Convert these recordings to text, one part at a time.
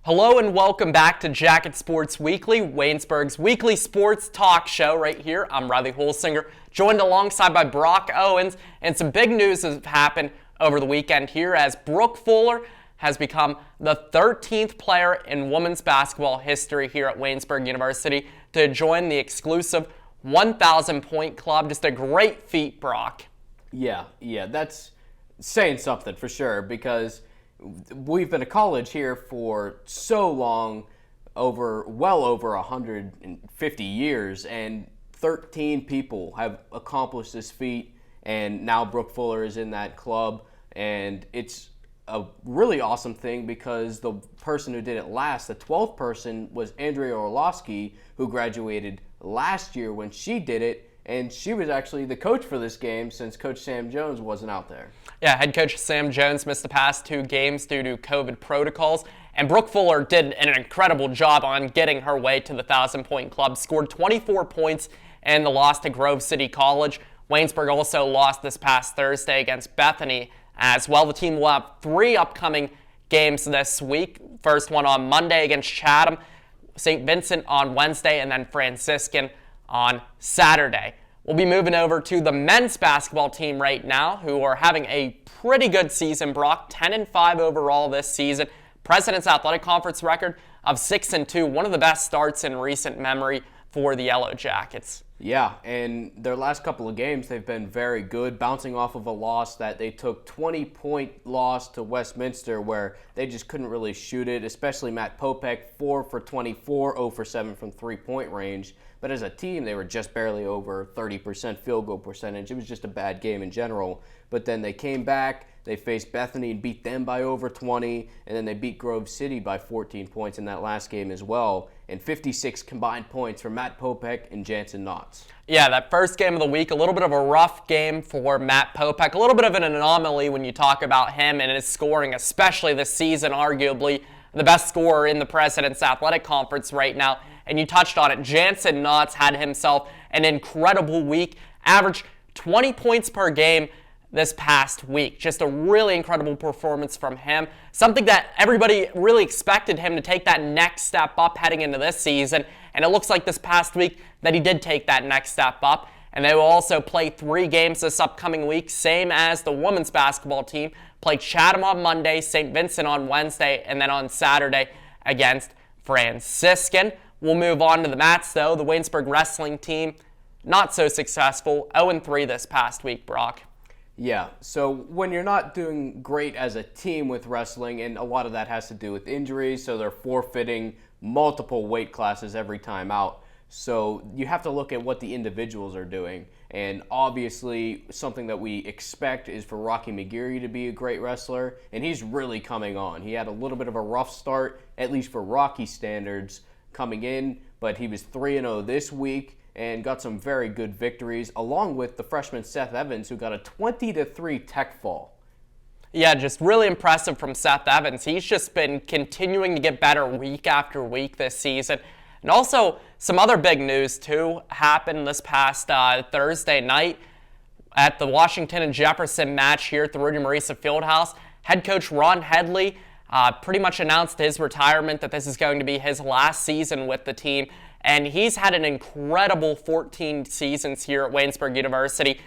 Hello and welcome back to Jacket Sports Weekly, Waynesburg's weekly sports talk show right here. I'm Riley Holsinger, joined alongside by Brock Owens, and some big news has happened over the weekend here as Brooke Fuller has become the 13th player in women's basketball history here at Waynesburg University to join the exclusive 1,000-point club. Just a great feat, Brock. Yeah, that's saying something for sure, because we've been a college here for so long, well over 150 years, and 13 people have accomplished this feat, and now Brooke Fuller is in that club, and it's a really awesome thing because the person who did it last, the 12th person, was Andrea Orlowski, who graduated last year when she did it, and she was actually the coach for this game since Coach Sam Jones wasn't out there. Yeah, head coach Sam Jones missed the past 2 games due to COVID protocols, and Brooke Fuller did an incredible job on getting her way to the 1,000-point club, scored 24 points in the loss to Grove City College. Waynesburg also lost this past Thursday against Bethany as well. The team will have 3 upcoming games this week. First one on Monday against Chatham, St. Vincent on Wednesday, and then Franciscan on Saturday. We'll be moving over to the men's basketball team right now, who are having a pretty good season, Brock. 10-5 overall this season. President's Athletic Conference record of 6-2, one of the best starts in recent memory for the Yellow Jackets. Yeah, and their last couple of games, they've been very good, bouncing off of a loss that they took 20-point loss to Westminster, where they just couldn't really shoot it, especially Matt Popek, 4 for 24, 0 for 7 from three-point range. But as a team, they were just barely over 30% field goal percentage. It was just a bad game in general. But then they came back, they faced Bethany and beat them by over 20, and then they beat Grove City by 14 points in that last game as well, and 56 combined points for Matt Popek and Jansen Knotts. Yeah, that first game of the week, a little bit of a rough game for Matt Popek, a little bit of an anomaly when you talk about him and his scoring, especially this season, arguably the best scorer in the President's Athletic Conference right now. And you touched on it, Jansen Knotts had himself an incredible week, averaged 20 points per game this past week. Just a really incredible performance from him. Something that everybody really expected him to take that next step up heading into this season. And it looks like this past week that he did take that next step up. And they will also play 3 games this upcoming week, same as the women's basketball team. Play Chatham on Monday, St. Vincent on Wednesday, and then on Saturday against Franciscan. We'll move on to the mats, though. The Waynesburg wrestling team, not so successful, 0-3 this past week, Brock. Yeah, so when you're not doing great as a team with wrestling, and a lot of that has to do with injuries, so they're forfeiting multiple weight classes every time out. So you have to look at what the individuals are doing. And obviously, something that we expect is for Rocky McGeary to be a great wrestler, and he's really coming on. He had a little bit of a rough start, at least for Rocky standards, coming in, but he was 3-0 this week and got some very good victories, along with the freshman Seth Evans, who got a 20-3 tech fall. Yeah, just really impressive from Seth Evans. He's just been continuing to get better week after week this season. And also, some other big news, too, happened this past Thursday night at the Washington and Jefferson match here at the Rudy Marisa Fieldhouse. Head coach Ron Headley pretty much announced his retirement, that this is going to be his last season with the team. And he's had an incredible 14 seasons here at Waynesburg University.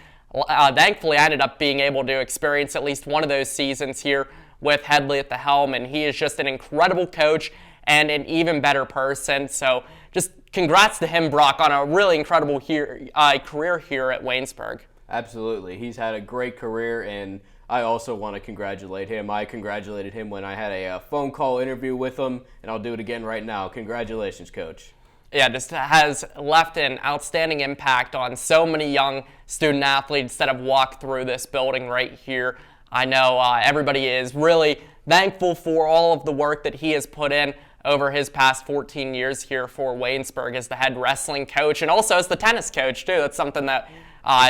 Thankfully, I ended up being able to experience at least one of those seasons here with Headley at the helm. And he is just an incredible coach and an even better person. So just congrats to him, Brock, on a really incredible career here at Waynesburg. Absolutely. He's had a great career, and I also want to congratulate him. I congratulated him when I had a phone call interview with him, and I'll do it again right now. Congratulations, Coach. Yeah, just has left an outstanding impact on so many young student athletes that have walked through this building right here. I know everybody is really thankful for all of the work that he has put in over his past 14 years here for Waynesburg as the head wrestling coach and also as the tennis coach, too. That's something that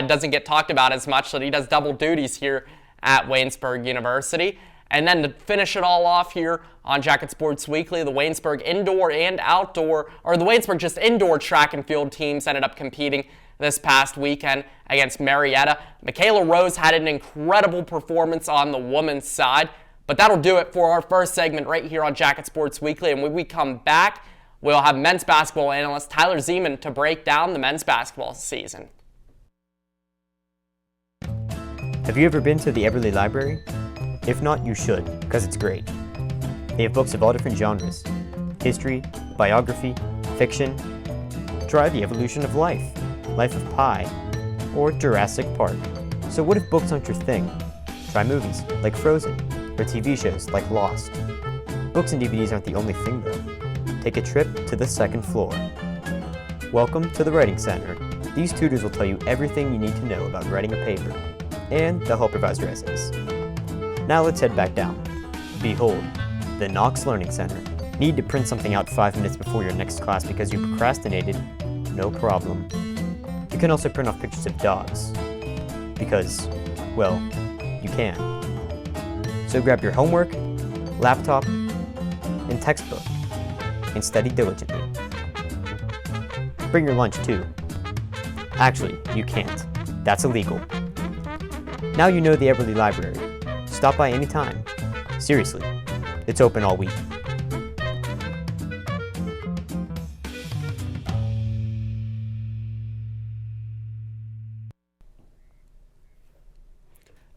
doesn't get talked about as much, that he does double duties here at Waynesburg University. And then to finish it all off here on Jacket Sports Weekly, the Waynesburg indoor and outdoor, or the Waynesburg just indoor track and field teams ended up competing this past weekend against Marietta. Michaela Rose had an incredible performance on the women's side. But that'll do it for our first segment right here on Jacket Sports Weekly. And when we come back, we'll have men's basketball analyst Tyler Zeman to break down the men's basketball season. Have you ever been to the Everly Library? If not, you should, because it's great. They have books of all different genres: history, biography, fiction. Try The Evolution of Life, Life of Pi, or Jurassic Park. So what if books aren't your thing? Try movies like Frozen, or TV shows like Lost. Books and DVDs aren't the only thing though. Take a trip to the second floor. Welcome to the Writing Center. These tutors will tell you everything you need to know about writing a paper, and they'll help revise your essays. Now let's head back down. Behold, the Knox Learning Center. Need to print something out 5 minutes before your next class because you procrastinated? No problem. You can also print off pictures of dogs. Because, well, you can. So grab your homework, laptop, and textbook, and study diligently. Bring your lunch too. Actually, you can't. That's illegal. Now you know the Everly Library. Stop by anytime. Seriously, it's open all week.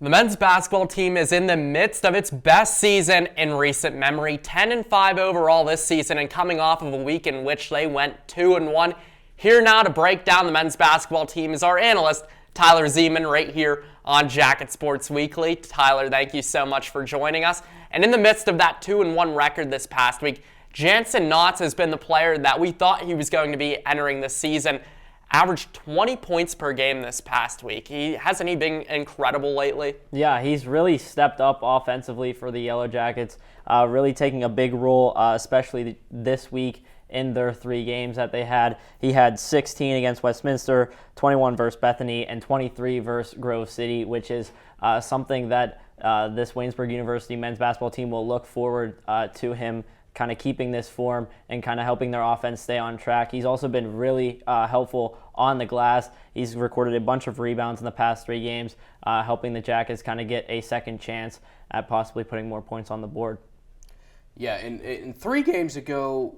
The men's basketball team is in the midst of its best season in recent memory, 10-5 overall this season, and coming off of a week in which they went 2-1. Here now to break down the men's basketball team is our analyst, Tyler Zeman, right here on Jacket Sports Weekly. Tyler, thank you so much for joining us. And in the midst of that 2-1 record this past week, Jansen Knotts has been the player that we thought he was going to be entering the season. Averaged 20 points per game this past week. Hasn't he been incredible lately? Yeah, he's really stepped up offensively for the Yellow Jackets, really taking a big role, especially this week in their 3 games that they had. He had 16 against Westminster, 21 versus Bethany, and 23 versus Grove City, which is something that this Waynesburg University men's basketball team will look forward to him kind of keeping this form and kind of helping their offense stay on track. He's also been really helpful on the glass. He's recorded a bunch of rebounds in the past 3 games, helping the Jackets kind of get a second chance at possibly putting more points on the board. Yeah, and 3 games ago,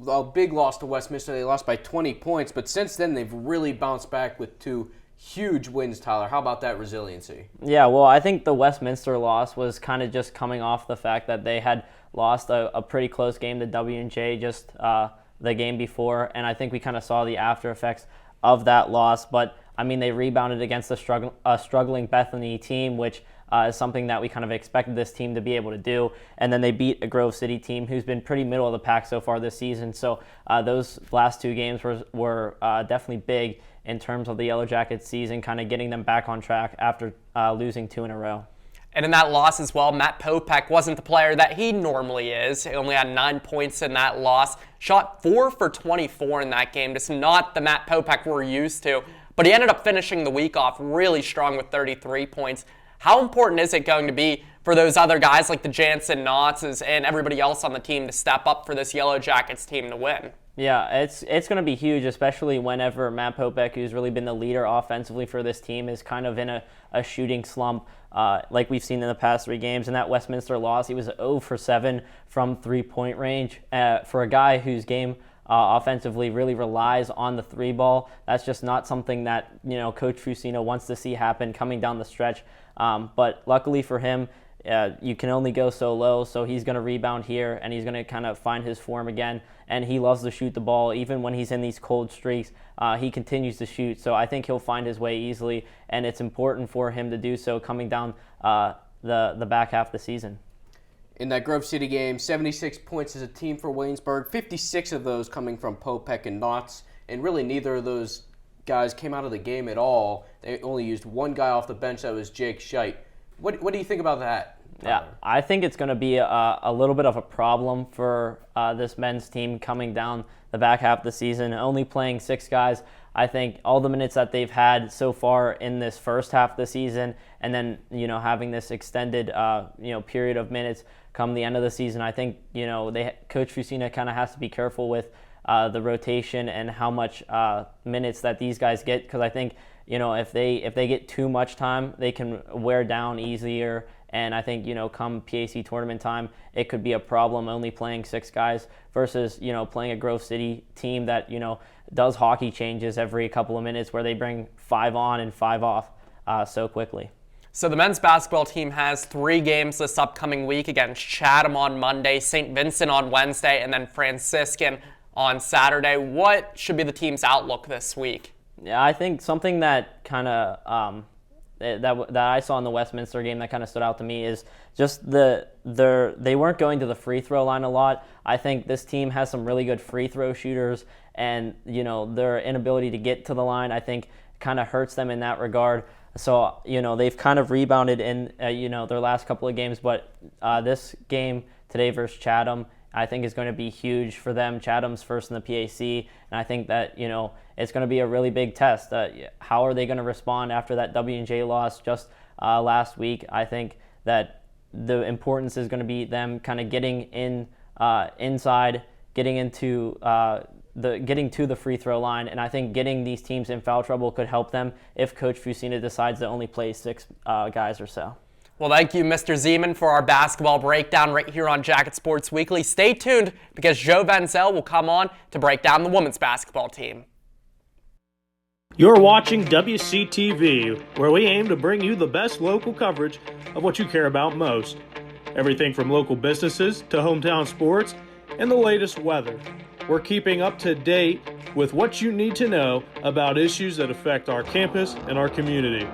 a big loss to Westminster. They lost by 20 points, but since then they've really bounced back with 2 huge wins, Tyler. How about that resiliency? Yeah, well, I think the Westminster loss was kind of just coming off the fact that they had lost a pretty close game to W&J just the game before, and I think we kind of saw the after effects of that loss. But, I mean, they rebounded against a struggling Bethany team, which is something that we kind of expected this team to be able to do. And then they beat a Grove City team who's been pretty middle of the pack so far this season. So those last 2 games were definitely big in terms of the Yellow Jackets season, kind of getting them back on track after losing 2 in a row. And in that loss as well, Matt Popek wasn't the player that he normally is. He only had 9 points in that loss. Shot 4 for 24 in that game. Just not the Matt Popek we're used to. But he ended up finishing the week off really strong with 33 points. How important is it going to be for those other guys like the Jansen Knottses and everybody else on the team to step up for this Yellow Jackets team to win? Yeah, it's going to be huge, especially whenever Matt Popek, who's really been the leader offensively for this team, is kind of in a shooting slump like we've seen in the past 3 games. In that Westminster loss, he was 0 for 7 from three-point range. For a guy whose game offensively really relies on the 3 ball, that's just not something that Coach Fusino wants to see happen coming down the stretch. But luckily for him, you can only go so low, so he's going to rebound here, and he's going to kind of find his form again. And he loves to shoot the ball. Even when he's in these cold streaks, he continues to shoot. So I think he'll find his way easily, and it's important for him to do so coming down the back half of the season. In that Grove City game, 76 points as a team for Waynesburg, 56 of those coming from Popek and Knotts, and really neither of those guys came out of the game at all. They only used 1 guy off the bench, that was Jake Scheidt. What do you think about that? Yeah, I think it's going to be a little bit of a problem for this men's team coming down the back half of the season. Only playing 6 guys. I think all the minutes that they've had so far in this first half of the season, and then having this extended period of minutes come the end of the season, I think Coach Fusina kind of has to be careful with the rotation and how much minutes that these guys get, because I think if they get too much time, they can wear down easier And I think, come PAC tournament time, it could be a problem only playing 6 guys versus, playing a Grove City team that, does hockey changes every couple of minutes where they bring 5 on and 5 off so quickly. So the men's basketball team has 3 games this upcoming week against Chatham on Monday, St. Vincent on Wednesday, and then Franciscan on Saturday. What should be the team's outlook this week? Yeah, I think something that kind of that I saw in the Westminster game that kind of stood out to me is just they weren't going to the free throw line a lot. I think this team has some really good free throw shooters, and their inability to get to the line, I think, kind of hurts them in that regard. So they've kind of rebounded in their last couple of games, but this game today versus Chatham, I think, is going to be huge for them. Chatham's first in the PAC, and I think that it's going to be a really big test. How are they going to respond after that W&J loss just last week? I think that the importance is going to be them kind of getting inside, getting to the free throw line, and I think getting these teams in foul trouble could help them if Coach Fusina decides to only play 6 guys or so. Well, thank you, Mr. Zeman, for our basketball breakdown right here on Jacket Sports Weekly. Stay tuned because Joe Venzel will come on to break down the women's basketball team. You're watching WCTV, where we aim to bring you the best local coverage of what you care about most. Everything from local businesses to hometown sports and the latest weather. We're keeping up to date with what you need to know about issues that affect our campus and our community.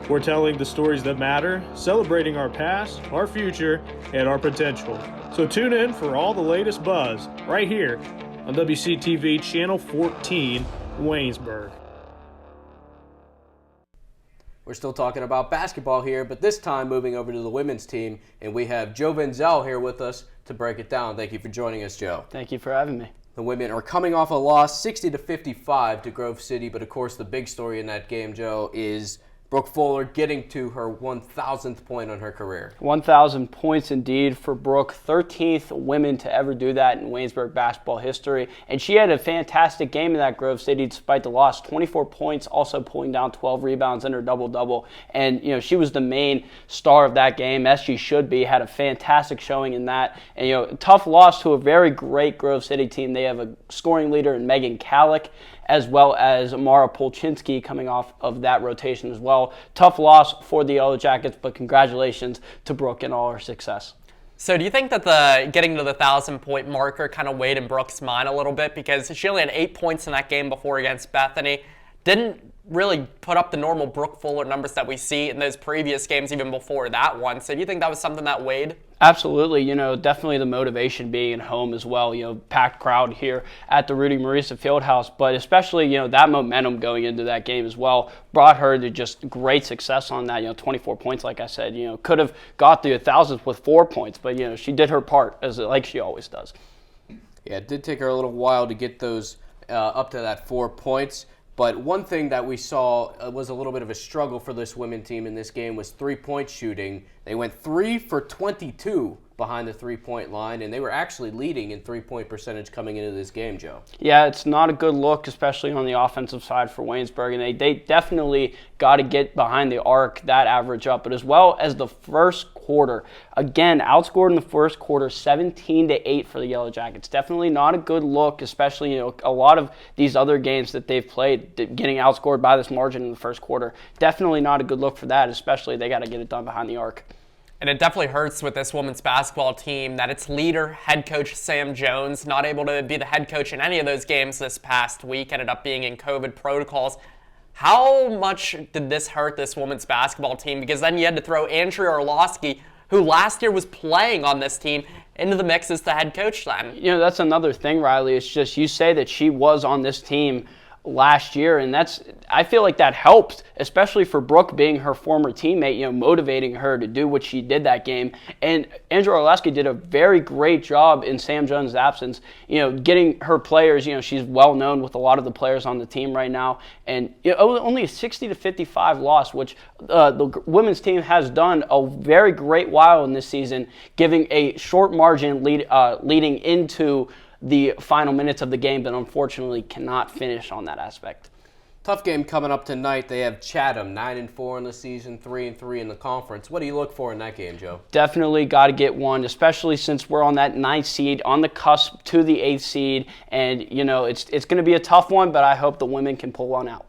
We're telling the stories that matter, celebrating our past, our future, and our potential. So tune in for all the latest buzz right here on WCTV Channel 14, Waynesburg. We're still talking about basketball here, but this time moving over to the women's team, and we have Joe Venzel here with us to break it down. Thank you for joining us, Joe. Thank you for having me. The women are coming off a loss, 60-55 to Grove City, but of course the big story in that game, Joe, is Brooke Fuller getting to her 1,000th point on her career. 1,000 points indeed for Brooke, 13th women to ever do that in Waynesburg basketball history. And she had a fantastic game in that Grove City despite the loss. 24 points, also pulling down 12 rebounds in her double-double. And, she was the main star of that game, as she should be, had a fantastic showing in that. And, tough loss to a very great Grove City team. They have a scoring leader in Megan Kallick, as well as Mara Polchinski coming off of that rotation as well. Tough loss for the Yellow Jackets, but congratulations to Brooke and all her success. So do you think that the getting to the 1,000-point marker kind of weighed in Brooke's mind a little bit, because she only had 8 points in that game before against Bethany, didn't really put up the normal Brooke Fuller numbers that we see in those previous games even before that one. So do you think that was something that weighed? Absolutely. Definitely the motivation being at home as well. Packed crowd here at the Rudy Marisa Fieldhouse, but especially, that momentum going into that game as well brought her to just great success on that. 24 points, like I said, could have got the 1,000th with 4 points, but, she did her part like she always does. Yeah, it did take her a little while to get those up to that 4 points. But one thing that we saw was a little bit of a struggle for this women team in this game was three-point shooting. They went 3 for 22 behind the three-point line, and they were actually leading in three-point percentage coming into this game, Joe. Yeah, it's not a good look, especially on the offensive side for Waynesburg, and they definitely got to get behind the arc, that average up, but as well as the first quarter. Again, outscored in the first quarter, 17-8 for the Yellow Jackets. Definitely not a good look, especially, a lot of these other games that they've played, getting outscored by this margin in the first quarter. Definitely not a good look for that, especially they got to get it done behind the arc. And it definitely hurts with this women's basketball team that its leader, head coach Sam Jones, not able to be the head coach in any of those games this past week, ended up being in COVID protocols. How much did this hurt this women's basketball team? Because then you had to throw Andrea Orlowski, who last year was playing on this team, into the mix as the head coach then. That's another thing, Riley. It's just you say that she was on this team last year, and I feel like that helped, especially for Brooke being her former teammate, motivating her to do what she did that game. And Andrea Orlowski did a very great job in Sam Jones' absence, getting her players, she's well known with a lot of the players on the team right now, and only a 60-55 loss, which the women's team has done a very great while in this season, giving a short margin leading into the final minutes of the game, but unfortunately cannot finish on that aspect. Tough game coming up tonight. They have Chatham, 9-4 in the season, 3-3 in the conference. What do you look for in that game, Joe? Definitely got to get one, especially since we're on that 9th seed, on the cusp to the 8th seed. And, you know, it's going to be a tough one, but I hope the women can pull one out.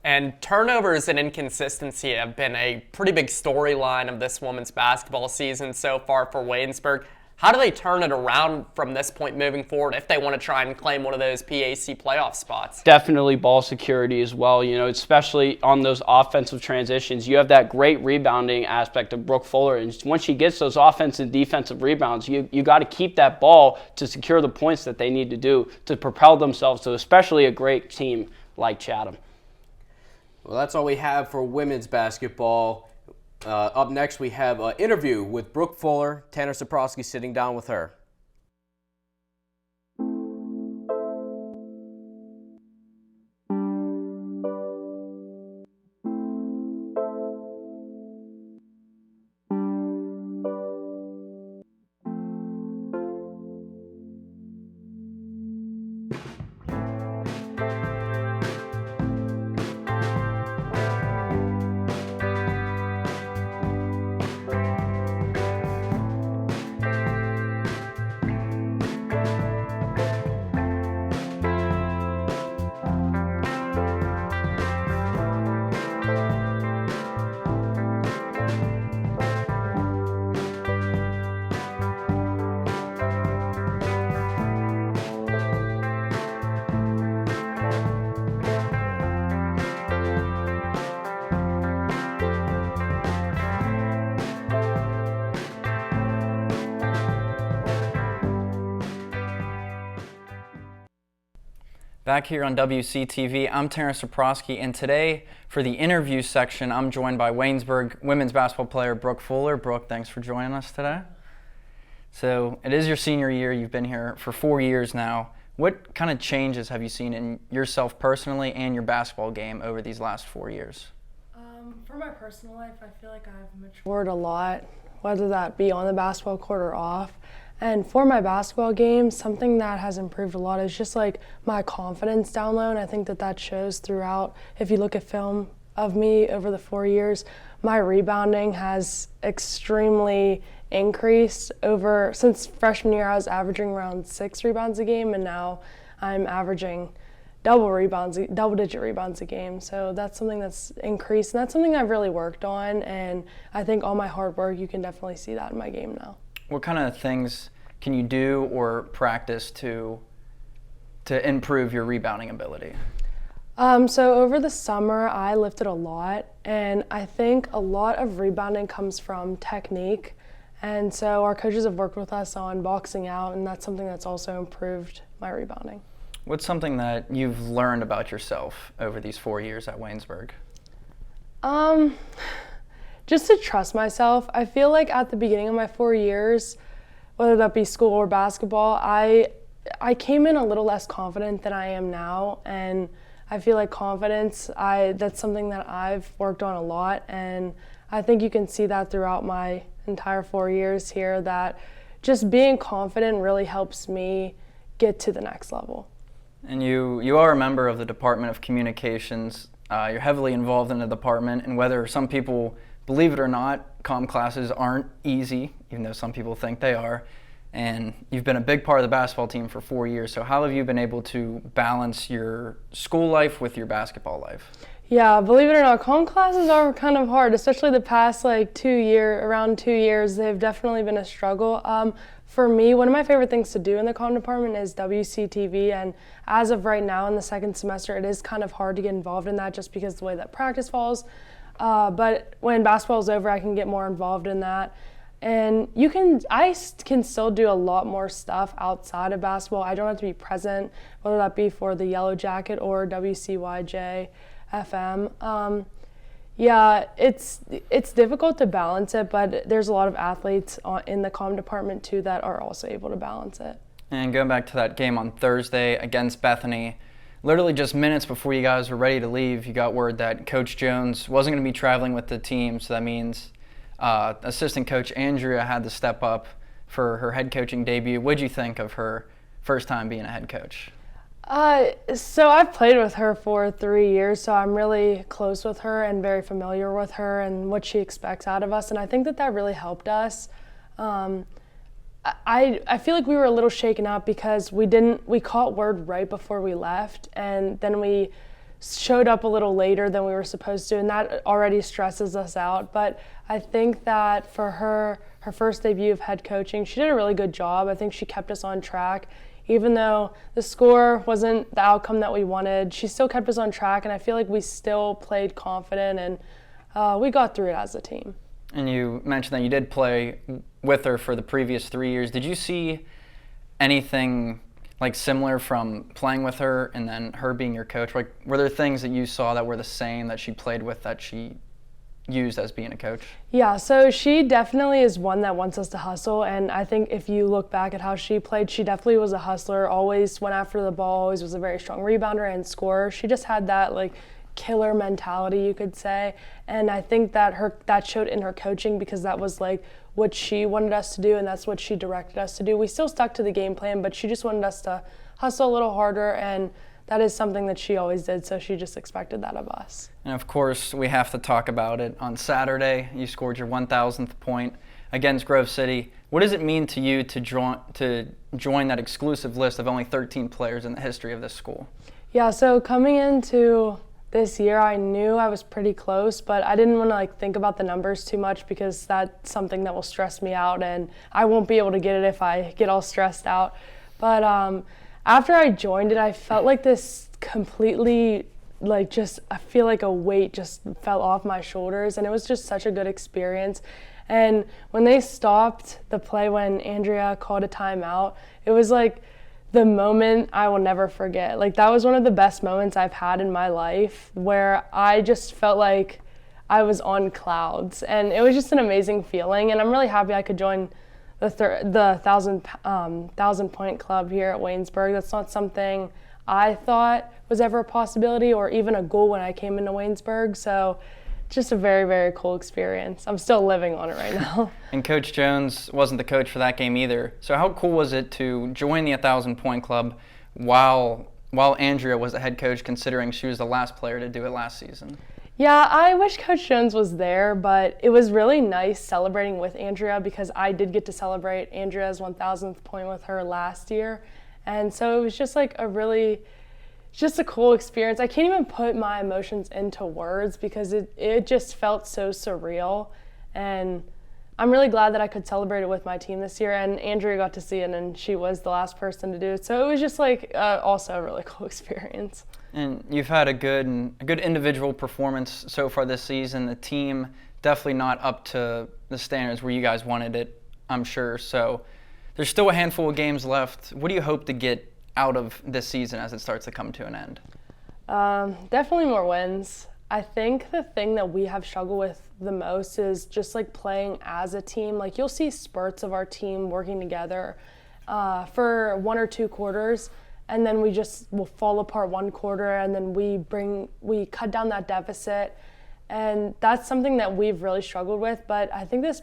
And turnovers and inconsistency have been a pretty big storyline of this women's basketball season so far for Waynesburg. How do they turn it around from this point moving forward if they want to try and claim one of those PAC playoff spots? Definitely ball security as well, you know, especially on those offensive transitions. You have that great rebounding aspect of Brooke Fuller, and once she gets those offensive and defensive rebounds, you got to keep that ball to secure the points that they need to do to propel themselves to especially a great team like Chatham. Well, that's all we have for women's basketball. Up next, we have an interview with Brooke Fuller. Tanner Cyprowski sitting down with her. Back here on WCTV, I'm Tanner Cyprowski, and today for the interview section, I'm joined by Waynesburg women's basketball player Brooke Fuller. Brooke, thanks for joining us today. So it is your senior year. You've been here for 4 years now. What kind of changes have you seen in yourself personally and your basketball game over these last 4 years? For my personal life, I feel like I've matured a lot, whether that be on the basketball court or off. And for my basketball game, something that has improved a lot is just like my confidence down low, and I think that shows throughout. If you look at film of me over the 4 years, my rebounding has extremely increased since freshman year. I was averaging around 6 rebounds a game, and now I'm averaging double-digit rebounds a game. So that's something that's increased, and that's something I've really worked on, and I think all my hard work, you can definitely see that in my game now. What kind of things can you do or practice to improve your rebounding ability? So over the summer, I lifted a lot, and I think a lot of rebounding comes from technique. And so our coaches have worked with us on boxing out, and that's something that's also improved my rebounding. What's something that you've learned about yourself over these 4 years at Waynesburg? Just to trust myself. I feel like at the beginning of my 4 years, whether that be school or basketball, I came in a little less confident than I am now, and I feel like confidence, that's something that I've worked on a lot, and I think you can see that throughout my entire 4 years here, that just being confident really helps me get to the next level. And you are a member of the Department of Communications. You're heavily involved in the department, and whether some people believe it or not, comm classes aren't easy, even though some people think they are. And you've been a big part of the basketball team for 4 years. So how have you been able to balance your school life with your basketball life? Yeah, believe it or not, comm classes are kind of hard, especially the past around 2 years. They've definitely been a struggle. For me, one of my favorite things to do in the comm department is WCTV, and as of right now in the second semester, it is kind of hard to get involved in that just because of the way that practice falls. But when basketball is over, I can get more involved in that. And I can still do a lot more stuff outside of basketball. I don't have to be present, whether that be for the Yellow Jacket or WCYJ FM. Yeah, it's difficult to balance it, but there's a lot of athletes in the comm department too that are also able to balance it. And going back to that game on Thursday against Bethany, literally just minutes before you guys were ready to leave, you got word that Coach Jones wasn't going to be traveling with the team, so that means assistant coach Andrea had to step up for her head coaching debut. What did you think of her first time being a head coach? So I've played with her for 3 years, so I'm really close with her and very familiar with her and what she expects out of us, and I think that really helped us. I feel like we were a little shaken up because we caught word right before we left, and then we showed up a little later than we were supposed to, and that already stresses us out. But I think that for her first debut of head coaching, she did a really good job. I think she kept us on track. Even though the score wasn't the outcome that we wanted, she still kept us on track, and I feel like we still played confident, and we got through it as a team. And you mentioned that you did play with her for the previous 3 years. Did you see anything like similar from playing with her and then her being your coach? Like, were there things that you saw that were the same that she played with that she used as being a coach? Yeah, so she definitely is one that wants us to hustle, and I think if you look back at how she played, she definitely was a hustler, always went after the ball, always was a very strong rebounder and scorer. She just had that like killer mentality, you could say, and I think that showed in her coaching because that was like what she wanted us to do, and that's what she directed us to do. We still stuck to the game plan, but she just wanted us to hustle a little harder, and that is something that she always did, so she just expected that of us. And of course, we have to talk about it. On Saturday, you scored your 1,000th point against Grove City. What does it mean to you to join that exclusive list of only 13 players in the history of this school? Yeah, so coming into this year, I knew I was pretty close, but I didn't want to think about the numbers too much because that's something that will stress me out, and I won't be able to get it if I get all stressed out. But after I joined it, I felt like this completely, I feel like a weight just fell off my shoulders, and it was just such a good experience. And when they stopped the play, when Andrea called a timeout, it was like the moment I will never forget. That was one of the best moments I've had in my life, where I just felt like I was on clouds, and it was just an amazing feeling. And I'm really happy I could join the 1,000 point club here at Waynesburg. That's not something I thought was ever a possibility or even a goal when I came into Waynesburg. So just a very, very cool experience. I'm still living on it right now. And Coach Jones wasn't the coach for that game either. So how cool was it to join the 1,000 point club while Andrea was the head coach, considering she was the last player to do it last season? Yeah, I wish Coach Jones was there, but it was really nice celebrating with Andrea because I did get to celebrate Andrea's 1,000th point with her last year. And so it was just just a cool experience. I can't even put my emotions into words because it just felt so surreal. And I'm really glad that I could celebrate it with my team this year, and Andrea got to see it, and she was the last person to do it. So it was just also a really cool experience. And you've had a good individual performance so far this season. The team definitely not up to the standards where you guys wanted it, I'm sure. So there's still a handful of games left. What do you hope to get out of this season as it starts to come to an end? Definitely more wins. I think the thing that we have struggled with the most is just playing as a team. You'll see spurts of our team working together for 1 or 2 quarters, and then we just will fall apart one quarter, and then we cut down that deficit, and that's something that we've really struggled with. But I think the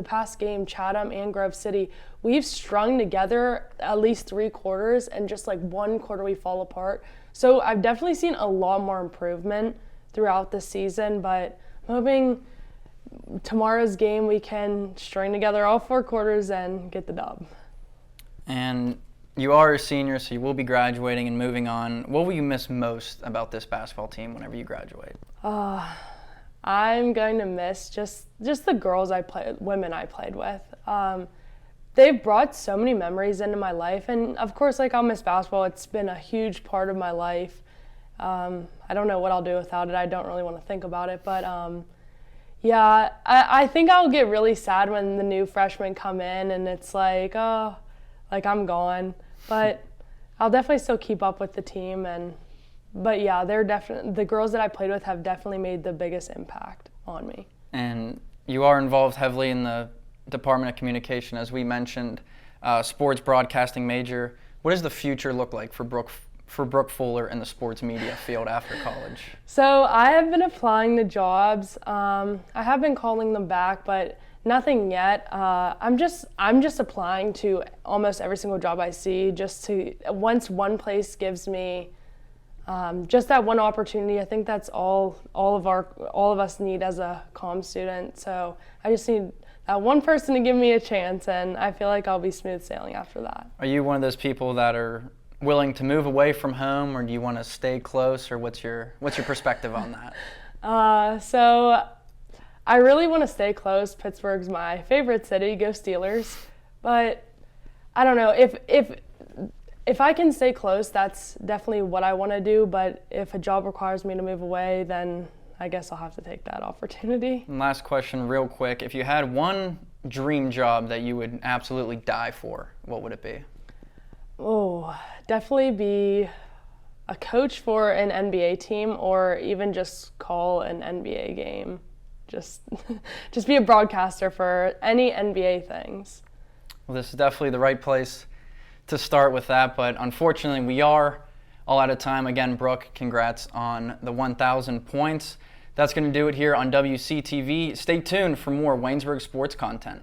past game, Chatham and Grove City, we've strung together at least 3 quarters, and just 1 quarter we fall apart. So I've definitely seen a lot more improvement throughout the season, but I'm hoping tomorrow's game we can string together all 4 quarters and get the dub. And you are a senior, so you will be graduating and moving on. What will you miss most about this basketball team whenever you graduate? I'm going to miss just the women I played with. They've brought so many memories into my life, and of course, I'll miss basketball. It's been a huge part of my life. I don't know what I'll do without it. I don't really want to think about it, but yeah, I think I'll get really sad when the new freshmen come in, and it's I'm gone. But I'll definitely still keep up with the team, but yeah, the girls that I played with have definitely made the biggest impact on me. And you are involved heavily in the Department of Communication, as we mentioned, sports broadcasting major. What does the future look like for Brooke Fuller in the sports media field after college? So I have been applying to jobs. I have been calling them back, but Nothing yet. I'm just applying to almost every single job I see, just to once one place gives me just that one opportunity. I think that's all of us need as a comm student. So I just need that one person to give me a chance, and I feel like I'll be smooth sailing after that. Are you one of those people that are willing to move away from home, or do you want to stay close, or what's your perspective on that? So I really want to stay close. Pittsburgh's my favorite city. Go Steelers. But I don't know, if I can stay close, that's definitely what I want to do. But if a job requires me to move away, then I guess I'll have to take that opportunity. And last question real quick. If you had one dream job that you would absolutely die for, what would it be? Oh, definitely be a coach for an NBA team, or even just call an NBA game. Just be a broadcaster for any NBA things. Well, this is definitely the right place to start with that, but unfortunately we are all out of time. Again, Brooke, congrats on the 1,000 points. That's going to do it here on WCTV. Stay tuned for more Waynesburg sports content.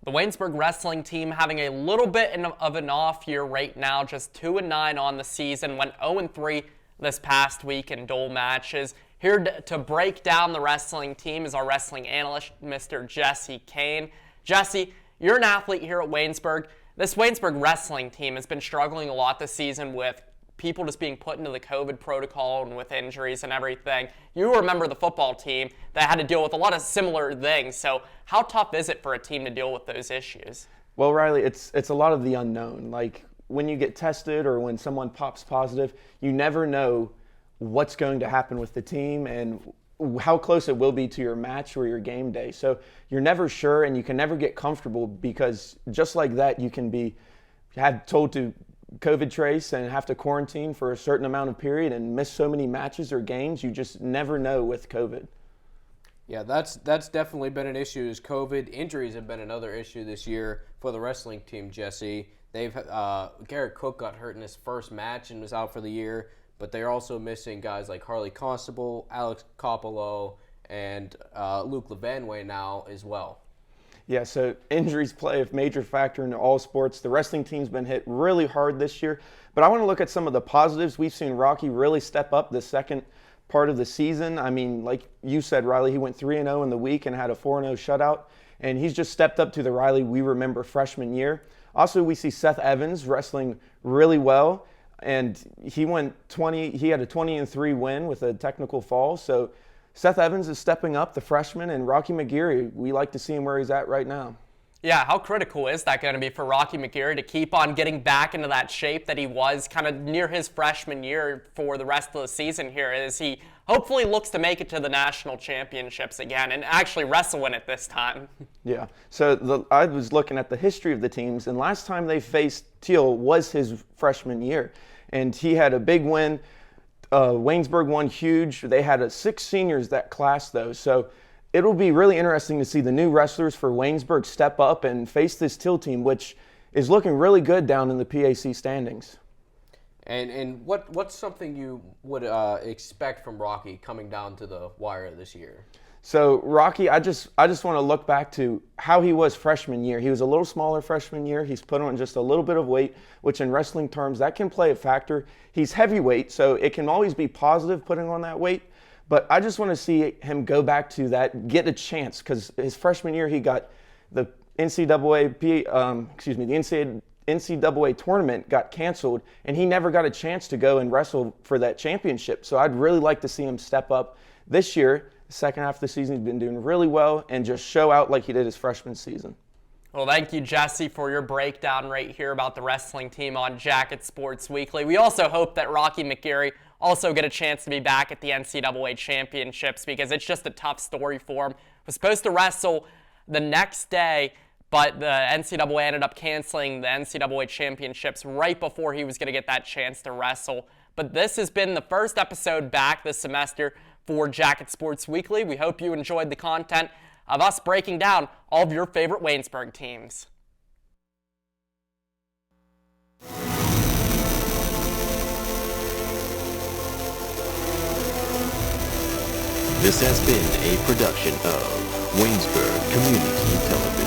The Waynesburg wrestling team having a little bit of an off year right now, just 2-9 on the season, went 0-3 this past week in dual matches. Here to break down the wrestling team is our wrestling analyst, Mr. Jesse Kane. Jesse, you're an athlete here at Waynesburg. This Waynesburg wrestling team has been struggling a lot this season with people just being put into the COVID protocol and with injuries and everything. You remember the football team that had to deal with a lot of similar things. So how tough is it for a team to deal with those issues? Well, Riley, it's a lot of the unknown. Like when you get tested or when someone pops positive, you never know what's going to happen with the team and how close it will be to your match or your game day. So you're never sure, and you can never get comfortable, because just like that, you can be told to COVID trace and have to quarantine for a certain amount of period and miss so many matches or games. You just never know with COVID. Yeah, that's definitely been an issue. Is COVID injuries have been another issue this year for the wrestling team, Jesse. They've Garrett Cook got hurt in his first match and was out for the year, but they're also missing guys like Harley Constable, Alex Coppola, and Luke Levanway now as well. Yeah, so injuries play a major factor in all sports. The wrestling team's been hit really hard this year, but I want to look at some of the positives. We've seen Rocky really step up the second part of the season. I mean, like you said, Riley, he went 3-0 in the week and had a 4-0 shutout, and he's just stepped up to the Riley we remember freshman year. Also, we see Seth Evans wrestling really well, and he had a 20-3 win with a technical fall. So Seth Evans is stepping up, the freshman, and Rocky McGeary, we like to see him where he's at right now. Yeah, how critical is that going to be for Rocky McGeary to keep on getting back into that shape that he was kind of near his freshman year for the rest of the season here, as he hopefully looks to make it to the national championships again and actually wrestle in it this time? Yeah, so I was looking at the history of the teams, and last time they faced Teal was his freshman year, and he had a big win. Waynesburg won huge. They had 6 seniors that class, though. So it'll be really interesting to see the new wrestlers for Waynesburg step up and face this Teal team, which is looking really good down in the PAC standings. And what's something you would expect from Rocky coming down to the wire this year? So Rocky, I just want to look back to how he was freshman year. He was a little smaller freshman year. He's put on just a little bit of weight, which in wrestling terms, that can play a factor. He's heavyweight, so it can always be positive putting on that weight. But I just want to see him go back to that, get a chance, because his freshman year he got the NCAA tournament got canceled, and he never got a chance to go and wrestle for that championship. So I'd really like to see him step up this year. The second half of the season, he's been doing really well and just show out like he did his freshman season. Well, thank you, Jesse, for your breakdown right here about the wrestling team on Jacket Sports Weekly. We also hope that Rocky McGeary also get a chance to be back at the NCAA championships because it's just a tough story for him. Was supposed to wrestle the next day, but the NCAA ended up canceling the NCAA championships right before he was going to get that chance to wrestle. But this has been the first episode back this semester for Jacket Sports Weekly. We hope you enjoyed the content of us breaking down all of your favorite Waynesburg teams. This has been a production of Waynesburg Community Television.